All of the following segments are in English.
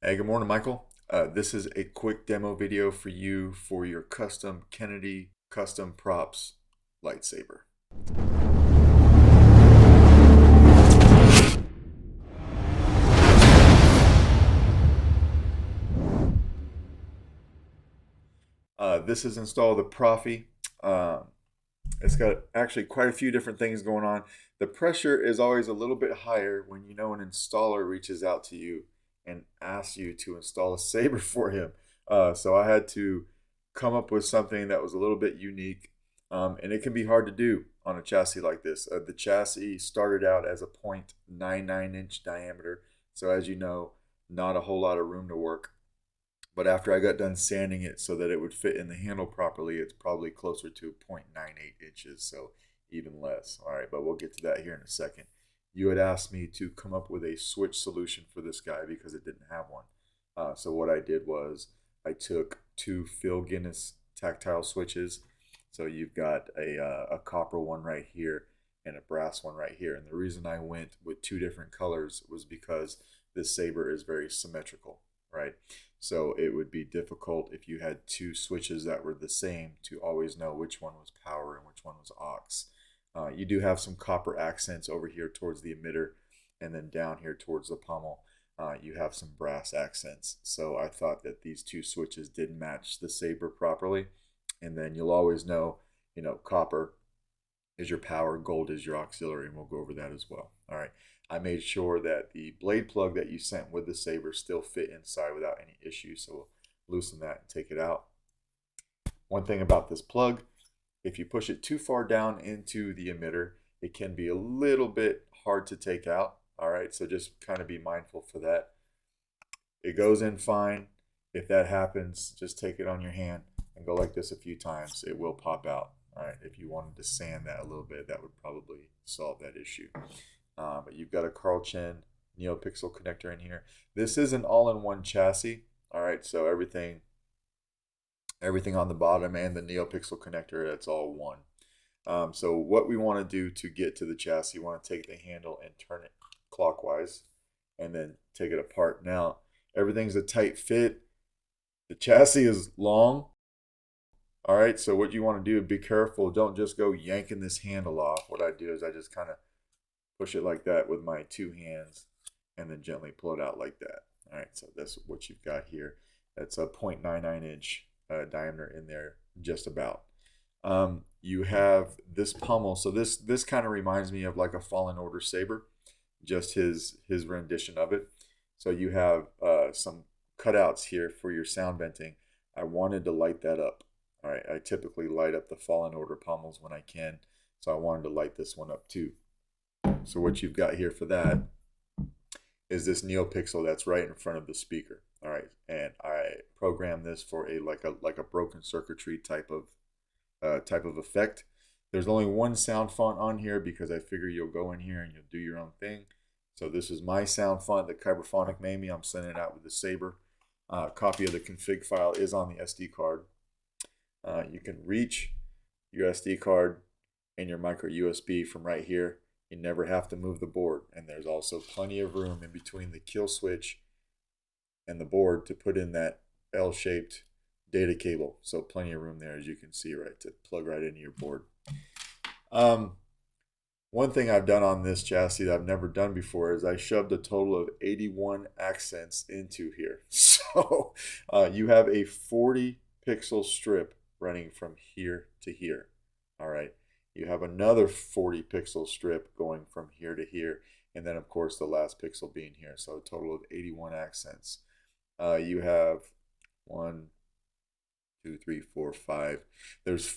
Hey, good morning, Michael. This is a quick demo video for you for your custom Kennedy custom props lightsaber. This is installed the Proffie. It's got actually quite a few different things going on. The pressure is always a little bit higher when you know an installer reaches out to you and asks you to install a saber for him. So I had to come up with something that was a little bit unique, and it can be hard to do on a chassis like this. The chassis started out as a 0.99-inch diameter, so as you know, not a whole lot of room to work. But after I got done sanding it so that it would fit in the handle properly, it's probably closer to 0.98 inches, so even less. All right, but we'll get to that here in a second. You had asked me to come up with a switch solution for this guy because it didn't have one. So what I did was I took two Phil Guinness tactile switches. So you've got a copper one right here and a brass one right here. And the reason I went with two different colors was because this saber is very symmetrical, right? So it would be difficult if you had two switches that were the same to always know which one was power and which one was aux. You do have some copper accents over here towards the emitter, and then down here towards the pommel, you have some brass accents. So I thought that these two switches did match the saber properly. And then you'll always know, copper is your power, gold is your auxiliary, and we'll go over that as well. All right. I made sure that the blade plug that you sent with the saber still fit inside without any issues. So we'll loosen that and take it out. One thing about this plug, if you push it too far down into the emitter, it can be a little bit hard to take out. All right, so just kind of be mindful for that. It goes in fine. If that happens, just take it on your hand and go like this a few times. It will pop out. All right, if you wanted to sand that a little bit, that would probably solve that issue. But you've got a Carl Chen Neopixel connector in here. This is an all-in-one chassis. All right, so everything on the bottom and the Neopixel connector, that's all one. So what we want to do to get to the chassis, you want to take the handle and turn it clockwise and then take it apart. Now, everything's a tight fit. The chassis is long. All right, so what you want to do, be careful. Don't just go yanking this handle off. What I do is I just kind of push it like that with my two hands and then gently pull it out like that. All right, so that's what you've got here. That's a 0.99-inch diameter in there, just about. You have this pommel. So this kind of reminds me of like a Fallen Order saber, just his rendition of it. So you have some cutouts here for your sound venting. I wanted to light that up. All right, I typically light up the Fallen Order pommels when I can, so I wanted to light this one up too. So what you've got here for that is this NeoPixel that's right in front of the speaker. All right, and I programmed this for a like a broken circuitry type of effect. There's only one sound font on here because I figure you'll go in here and you'll do your own thing. So this is my sound font that Kyberphonic made me. I'm sending it out with the Saber. Copy of the config file is on the SD card. You can reach your SD card and your micro USB from right here. You never have to move the board. And there's also plenty of room in between the kill switch and the board to put in that L-shaped data cable. So plenty of room there, as you can see, right, to plug right into your board. One thing I've done on this chassis that I've never done before is I shoved a total of 81 accents into here. So you have a 40 pixel strip running from here to here. All right. You have another 40 pixel strip going from here to here. And then, of course, the last pixel being here. So a total of 81 accents. You have 1, 2, 3, 4, 5. There's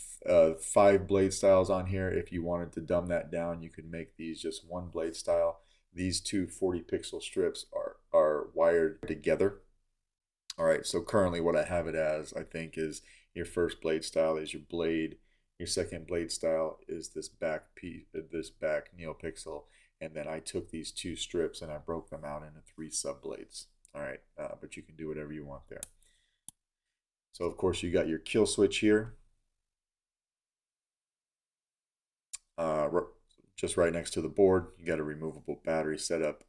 5 blade styles on here. If you wanted to dumb that down, you could make these just one blade style. These two 40 pixel strips are wired together. All right, so currently what I have it as, I think, is your first blade style is your blade. Your second blade style is this back piece, this back NeoPixel, and then I took these two strips and I broke them out into 3 sub blades. All right, but you can do whatever you want there. So of course you got your kill switch here, just right next to the board. You got a removable battery setup.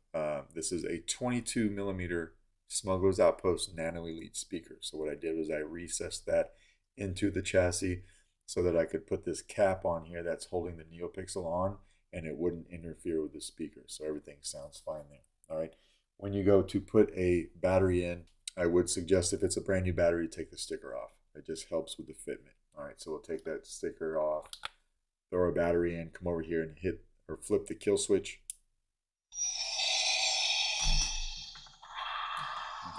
This is a 22 millimeter Smuggler's Outpost Nano Elite speaker. So what I did was I recessed that into the chassis so that I could put this cap on here that's holding the Neopixel on, and it wouldn't interfere with the speaker. So everything sounds fine there. All right. When you go to put a battery in, I would suggest if it's a brand new battery, take the sticker off. It just helps with the fitment. All right, so we'll take that sticker off, throw a battery in, come over here and hit or flip the kill switch.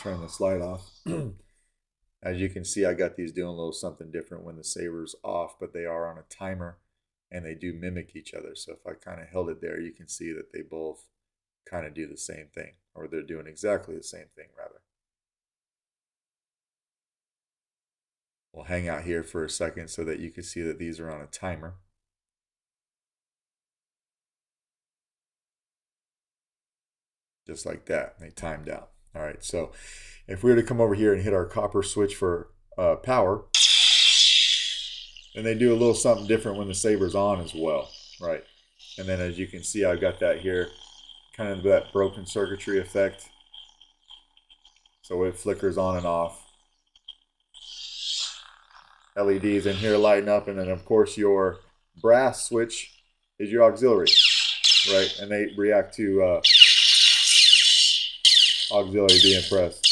Turn the slide off. As you can see, I got these doing a little something different when the saber's off, but they are on a timer and they do mimic each other. So if I kind of held it there, you can see that they both kind of do the same thing, or they're doing exactly the same thing rather. We'll hang out here for a second so that you can see that these are on a timer. Just like that, they timed out. All right, so if we were to come over here and hit our copper switch for power, then they do a little something different when the saber's on as well, right? And then as you can see, I've got that here, kind of that broken circuitry effect. So it flickers on and off. LEDs in here lighting up, and then of course your brass switch is your auxiliary, right? And they react to auxiliary being pressed,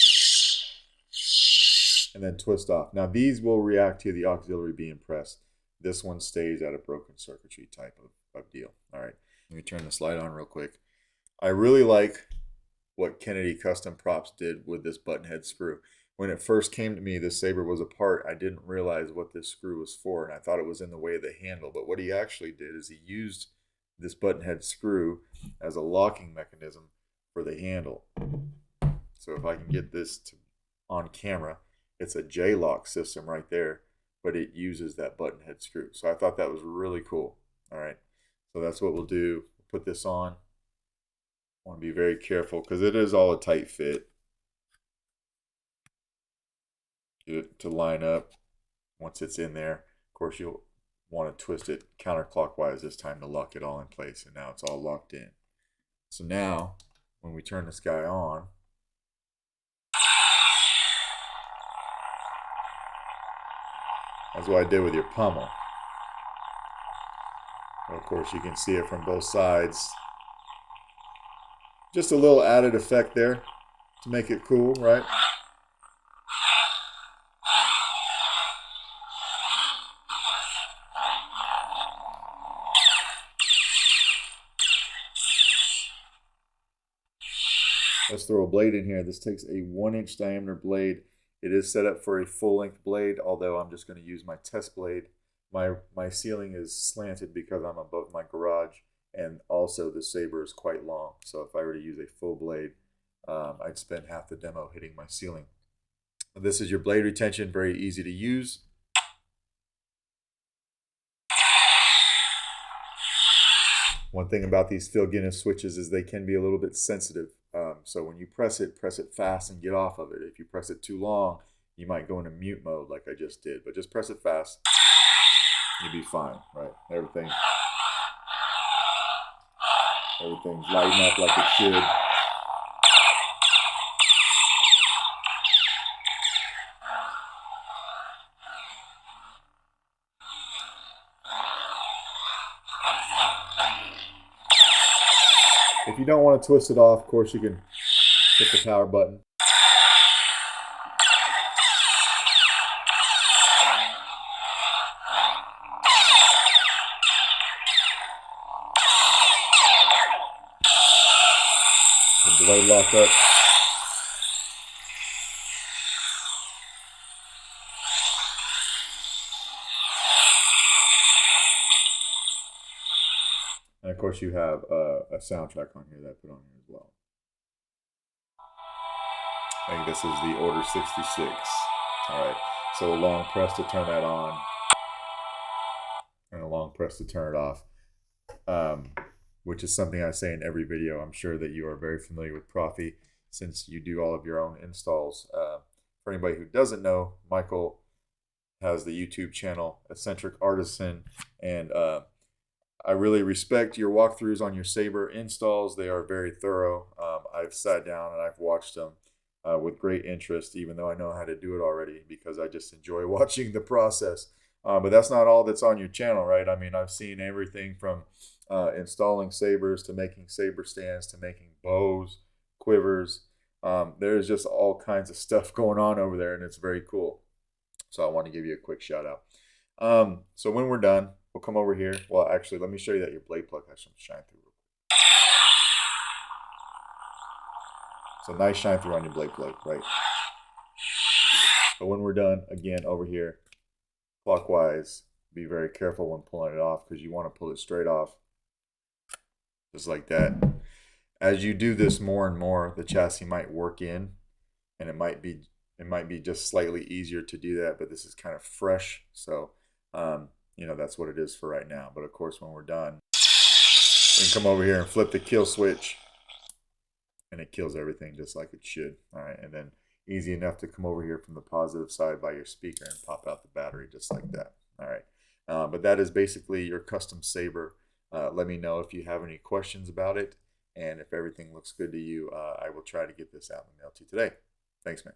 and then twist off. Now these will react to the auxiliary being pressed. This one stays at a broken circuitry type of deal. All right, let me turn this light on real quick. I really like what Kennedy Custom Props did with this button head screw. When it first came to me, this saber was apart. I didn't realize what this screw was for, and I thought it was in the way of the handle. But what he actually did is he used this button head screw as a locking mechanism for the handle. So if I can get this on camera, it's a J-lock system right there, but it uses that button head screw. So I thought that was really cool. All right, so that's what we'll do. Put this on. I want to be very careful because it is all a tight fit. Get it to line up once it's in there. Of course, you'll want to twist it counterclockwise this time to lock it all in place, and now it's all locked in. So now, when we turn this guy on, that's what I did with your pummel. Well, of course, you can see it from both sides. Just a little added effect there to make it cool, right? Let's throw a blade in here. This takes a 1-inch diameter blade. It is set up for a full-length blade, although I'm just going to use my test blade. My ceiling is slanted because I'm above my garage, and also the saber is quite long. So if I were to use a full blade, I'd spend half the demo hitting my ceiling. This is your blade retention, very easy to use. One thing about these Phil Guinness switches is they can be a little bit sensitive. So when you press it fast and get off of it. If you press it too long, you might go into mute mode like I just did. But just press it fast, you'll be fine, right? Everything's lighting up like it should. If you don't want to twist it off, of course, you can hit the power button. The blade locked up. And of course, you have a soundtrack on here that I put on here as well. I think this is the Order 66. All right, so a long press to turn that on, and a long press to turn it off, which is something I say in every video. I'm sure that you are very familiar with Proffie since you do all of your own installs. For anybody who doesn't know, Michael has the YouTube channel Eccentric Artisan, and I really respect your walkthroughs on your saber installs. They are very thorough. I've sat down and I've watched them. with great interest, even though I know how to do it already, because I just enjoy watching the process. But that's not all that's on your channel, right? I mean, I've seen everything from installing sabers to making saber stands to making bows, quivers. There's just all kinds of stuff going on over there, and it's very cool. So I want to give you a quick shout out. So when we're done, we'll come over here. Well, actually, let me show you that your blade plug has some shine through. So nice shine through on your blade plug, right? But when we're done, again, over here, clockwise, be very careful when pulling it off, because you want to pull it straight off, just like that. As you do this more and more, the chassis might work in, and it might be just slightly easier to do that, but this is kind of fresh, so you know, that's what it is for right now. But of course, when we're done, we can come over here and flip the kill switch, and it kills everything just like it should. All right, and then easy enough to come over here from the positive side by your speaker and pop out the battery just like that. All right, but that is basically your custom saber. Let me know if you have any questions about it, and if everything looks good to you, I will try to get this out in the mail to you today. Thanks, man.